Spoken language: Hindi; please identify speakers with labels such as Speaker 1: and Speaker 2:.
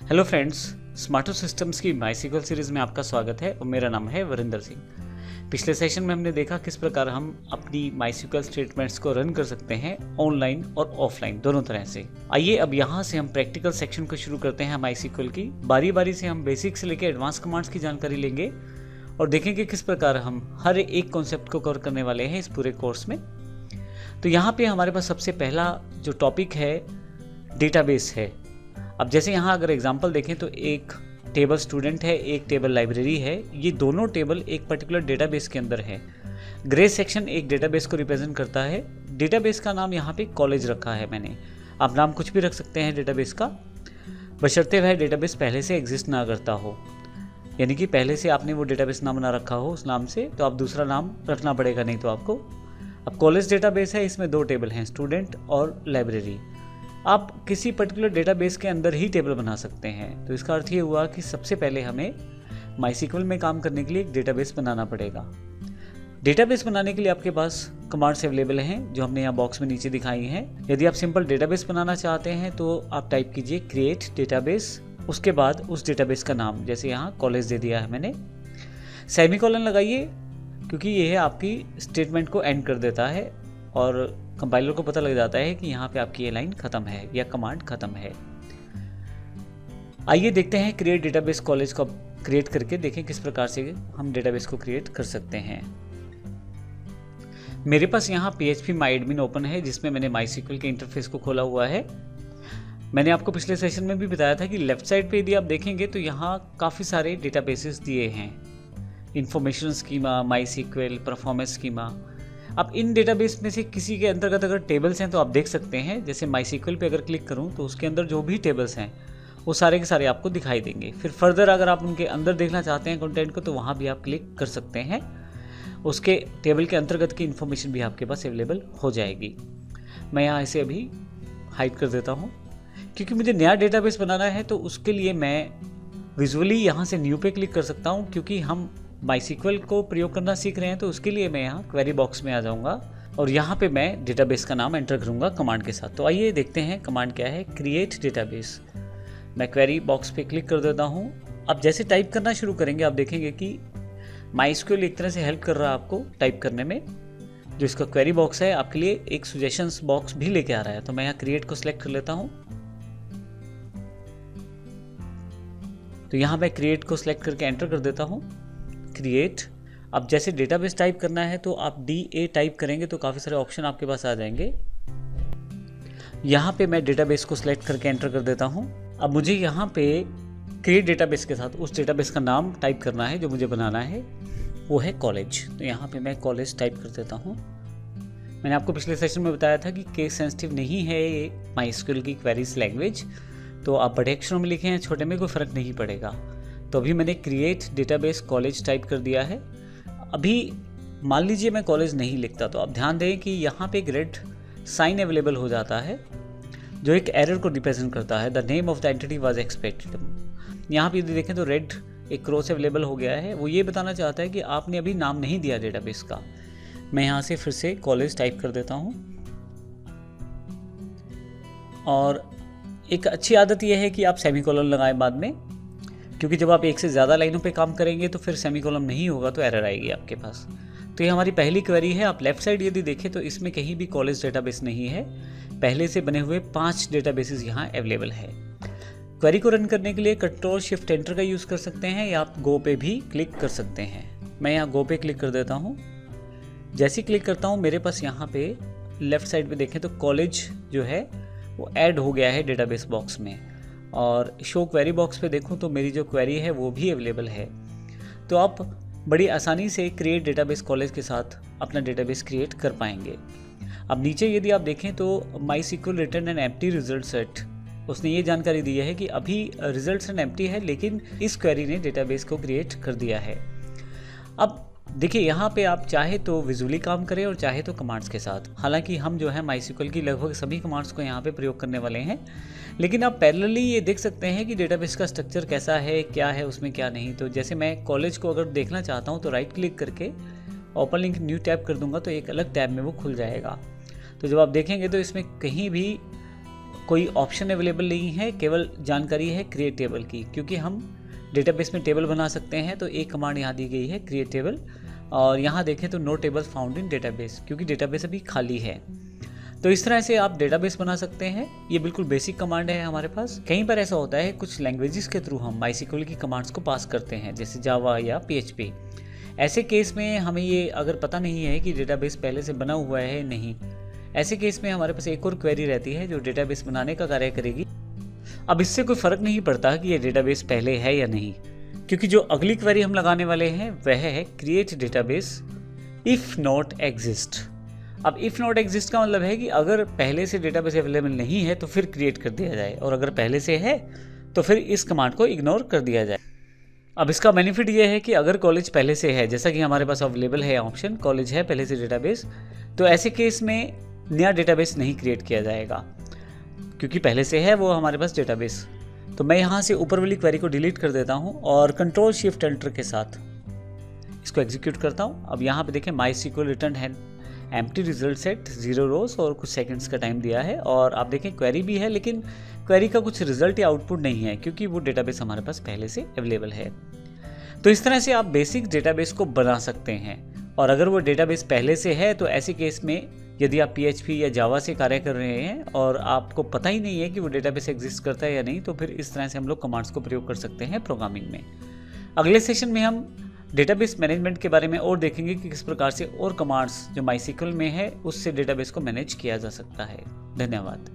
Speaker 1: हेलो फ्रेंड्स, स्मार्टो सिस्टम्स की माईसीक्वल सीरीज़ में आपका स्वागत है और मेरा नाम है वरिंदर सिंह। पिछले सेशन में हमने देखा किस प्रकार हम अपनी माईसीक्वल स्टेटमेंट्स को रन कर सकते हैं ऑनलाइन और ऑफलाइन दोनों तरह से। आइए अब यहाँ से हम प्रैक्टिकल सेक्शन को शुरू करते हैं माईसीक्वल की। बारी बारी से हम बेसिक से लेकर एडवांस कमांड्स की जानकारी लेंगे और देखेंगे किस प्रकार हम हर एक कॉन्सेप्ट को कवर करने वाले हैं इस पूरे कोर्स में। तो यहाँ पे हमारे पास सबसे पहला जो टॉपिक है डेटाबेस है। अब जैसे यहाँ अगर एग्जांपल देखें तो एक टेबल स्टूडेंट है, एक टेबल लाइब्रेरी है। ये दोनों टेबल एक पर्टिकुलर डेटाबेस के अंदर है। ग्रे सेक्शन एक डेटाबेस को रिप्रेजेंट करता है। डेटाबेस का नाम यहाँ पे कॉलेज रखा है मैंने। आप नाम कुछ भी रख सकते हैं डेटाबेस का, बशर्ते वह डेटाबेस पहले से एग्जिस्ट ना करता हो, यानी कि पहले से आपने वो डेटाबेस नाम ना रखा हो उस नाम से, तो आप दूसरा नाम रखना पड़ेगा, नहीं तो आपको। अब कॉलेज डेटाबेस है, इसमें दो टेबल हैं, स्टूडेंट और लाइब्रेरी। आप किसी पर्टिकुलर डेटाबेस के अंदर ही टेबल बना सकते हैं। तो इसका अर्थ ये हुआ कि सबसे पहले हमें माईसीक्वल में काम करने के लिए एक डेटाबेस बनाना पड़ेगा। डेटाबेस बनाने के लिए आपके पास कमांड्स अवेलेबल हैं जो हमने यहाँ बॉक्स में नीचे दिखाई हैं। यदि आप सिंपल डेटाबेस बनाना चाहते हैं तो आप टाइप कीजिए क्रिएट डेटाबेस, उसके बाद उस डेटाबेस का नाम, जैसे यहाँ कॉलेज दे दिया है मैंने। सेमीकोलन लगाइए क्योंकि ये है आपकी स्टेटमेंट को एंड कर देता है और कंपाइलर को पता लग जाता है कि यहाँ पे आपकी ये लाइन खत्म है या कमांड खत्म है। आइए देखते हैं क्रिएट डेटाबेस कॉलेज को क्रिएट करके देखें किस प्रकार से हम डेटाबेस को क्रिएट कर सकते हैं। मेरे पास यहाँ PHP MyAdmin ओपन है जिसमें मैंने माईसीक्वल के इंटरफेस को खोला हुआ है। मैंने आपको पिछले सेशन में भी बताया था कि लेफ्ट साइड पे यदि आप देखेंगे तो यहाँ काफ़ी सारे डेटाबेसेस दिए हैं, इंफॉर्मेशन स्कीमा, माईसीक्वल, परफॉर्मेंस स्कीमा। अब इन डेटाबेस में से किसी के अंतर्गत अगर टेबल्स हैं तो आप देख सकते हैं। जैसे माईसीक्वल पे अगर क्लिक करूं तो उसके अंदर जो भी टेबल्स हैं वो सारे के सारे आपको दिखाई देंगे। फिर फर्दर अगर आप उनके अंदर देखना चाहते हैं कंटेंट को तो वहाँ भी आप क्लिक कर सकते हैं, उसके टेबल के अंतर्गत की इन्फॉर्मेशन भी आपके पास अवेलेबल हो जाएगी। मैं यहाँ इसे अभी हाइड कर देता हूँ क्योंकि मुझे नया डेटाबेस बनाना है, तो उसके लिए मैं विजुअली यहाँ से न्यू पे क्लिक कर सकता हूँ। क्योंकि हम माईसीक्वल को प्रयोग करना सीख रहे हैं तो उसके लिए मैं यहाँ क्वेरी बॉक्स में आ जाऊँगा और यहाँ पे मैं डेटाबेस का नाम एंटर करूँगा कमांड के साथ। तो आइए देखते हैं कमांड क्या है, क्रिएट डेटाबेस। मैं क्वेरी बॉक्स पे क्लिक कर देता हूँ। अब जैसे टाइप करना शुरू करेंगे आप देखेंगे कि माईसीक्वल एक तरह से हेल्प कर रहा है आपको टाइप करने में। जो इसका क्वेरी बॉक्स है आपके लिए एक सजेशंस बॉक्स भी लेके आ रहा है। तो मैं यहाँ क्रिएट को सिलेक्ट कर लेता हूँ। तो यहाँ मैं क्रिएट को सिलेक्ट करके एंटर कर देता हूँ, क्रिएट। अब जैसे डेटाबेस टाइप करना है तो आप DA टाइप करेंगे तो काफ़ी सारे ऑप्शन आपके पास आ जाएंगे। यहाँ पे मैं डेटाबेस को सिलेक्ट करके एंटर कर देता हूँ। अब मुझे यहाँ पे क्रिएट डेटाबेस के साथ उस डेटाबेस का नाम टाइप करना है जो मुझे बनाना है, वो है कॉलेज। तो यहाँ पे मैं कॉलेज टाइप कर देता हूँ। मैंने आपको पिछले सेशन में बताया था कि केस सेंसिटिव नहीं है ये माईसीक्वल की क्वेरीज लैंग्वेज, तो आप बड़े अक्षरों में लिखें या छोटे में कोई फ़र्क नहीं पड़ेगा। तो अभी मैंने क्रिएट डेटाबेस कॉलेज टाइप कर दिया है। अभी मान लीजिए मैं कॉलेज नहीं लिखता तो आप ध्यान दें कि यहाँ पे एक रेड साइन अवेलेबल हो जाता है जो एक एरर को रिप्रेजेंट करता है, the name of the entity was expected. यहाँ पे यदि देखें तो रेड एक क्रॉस अवेलेबल हो गया है, वो ये बताना चाहता है कि आपने अभी नाम नहीं दिया डेटाबेस का। मैं यहाँ से फिर से कॉलेज टाइप कर देता हूँ। और एक अच्छी आदत यह है कि आप सेमीकोलन लगाएं बाद में, क्योंकि जब आप एक से ज़्यादा लाइनों पे काम करेंगे तो फिर सेमीकोलन नहीं होगा तो एरर आएगी आपके पास। तो ये हमारी पहली क्वेरी है। आप लेफ्ट साइड यदि देखें तो इसमें कहीं भी कॉलेज डेटाबेस नहीं है। पहले से बने हुए 5 डेटाबेसेस यहाँ अवेलेबल है। क्वेरी को रन करने के लिए कंट्रोल शिफ्ट एंटर का यूज़ कर सकते हैं या आप गो पे भी क्लिक कर सकते हैं। मैं यहाँ गो पे क्लिक कर देता हूँ। जैसे ही क्लिक करता हूँ मेरे पास यहाँ पे लेफ्ट साइड पे देखें तो कॉलेज जो है वो ऐड हो गया है डेटाबेस बॉक्स में। और शो क्वेरी बॉक्स पे देखूं तो मेरी जो क्वेरी है वो भी अवेलेबल है। तो आप बड़ी आसानी से क्रिएट डेटाबेस कॉलेज के साथ अपना डेटाबेस क्रिएट कर पाएंगे। अब नीचे यदि आप देखें तो MySQL return an empty result set, उसने ये जानकारी दी है कि अभी रिजल्ट एन एम्प्टी है, लेकिन इस क्वेरी ने डेटाबेस को क्रिएट कर दिया है। अब देखिए यहाँ पे आप चाहे तो विजुअली काम करें और चाहे तो कमांड्स के साथ। हालांकि हम जो है माईसीक्वल की लगभग सभी कमांड्स को यहाँ पे प्रयोग करने वाले हैं, लेकिन आप पैरेलली ये देख सकते हैं कि डेटाबेस का स्ट्रक्चर कैसा है, क्या है उसमें क्या नहीं। तो जैसे मैं कॉलेज को अगर देखना चाहता हूँ तो राइट क्लिक करके ओपन लिंक न्यू टैब कर दूंगा तो एक अलग टैब में वो खुल जाएगा। तो जब आप देखेंगे तो इसमें कहीं भी कोई ऑप्शन अवेलेबल नहीं है, केवल जानकारी है क्रिएट टेबल की। क्योंकि हम डेटाबेस में टेबल बना सकते हैं तो एक कमांड यहाँ दी गई है क्रिएट टेबल, और यहाँ देखें तो no table found in database, क्योंकि डेटाबेस अभी खाली है। तो इस तरह से आप डेटाबेस बना सकते हैं। ये बिल्कुल बेसिक कमांड है हमारे पास। कहीं पर ऐसा होता है कुछ लैंग्वेजेस के थ्रू हम माईसीक्वल की कमांड्स को पास करते हैं, जैसे जावा या PHP। ऐसे केस में हमें ये अगर पता नहीं है कि डेटाबेस पहले से बना हुआ है नहीं, ऐसे केस में हमारे पास एक और क्वेरी रहती है जो डेटाबेस बनाने का कार्य करेगी। अब इससे कोई फ़र्क नहीं पड़ता कि ये डेटाबेस पहले है या नहीं, क्योंकि जो अगली क्वेरी हम लगाने वाले हैं वह है create database if not exist. अब इफ़ नॉट एग्जिस्ट का मतलब है कि अगर पहले से डेटाबेस अवेलेबल नहीं है तो फिर क्रिएट कर दिया जाए, और अगर पहले से है तो फिर इस कमांड को इग्नोर कर दिया जाए। अब इसका बेनिफिट ये है कि अगर कॉलेज पहले से है, जैसा कि हमारे पास अवेलेबल है ऑप्शन, कॉलेज है पहले से डेटाबेस, तो ऐसे केस में नया डेटाबेस नहीं क्रिएट किया जाएगा, क्योंकि पहले से है वो हमारे पास डेटाबेस। तो मैं यहाँ से ऊपर वाली क्वेरी को डिलीट कर देता हूँ और कंट्रोल शिफ्ट एंटर के साथ इसको एग्जीक्यूट करता हूँ। अब यहाँ पे देखें माईसीक्वल रिटर्न है एम्प्टी रिजल्ट सेट 0 रोज और कुछ सेकंड्स का टाइम दिया है, और आप देखें क्वेरी भी है लेकिन क्वेरी का कुछ रिजल्ट या आउटपुट नहीं है, क्योंकि वो डेटाबेस हमारे पास पहले से अवेलेबल है। तो इस तरह से आप बेसिक डेटाबेस को बना सकते हैं। और अगर वो डेटाबेस पहले से है तो ऐसे केस में यदि आप PHP या जावा से कार्य कर रहे हैं और आपको पता ही नहीं है कि वो डेटाबेस एग्जिस्ट करता है या नहीं, तो फिर इस तरह से हम लोग कमांड्स को प्रयोग कर सकते हैं प्रोग्रामिंग में। अगले सेशन में हम डेटाबेस मैनेजमेंट के बारे में और देखेंगे कि किस प्रकार से और कमांड्स जो माईसीक्वल में है उससे डेटाबेस को मैनेज किया जा सकता है। धन्यवाद।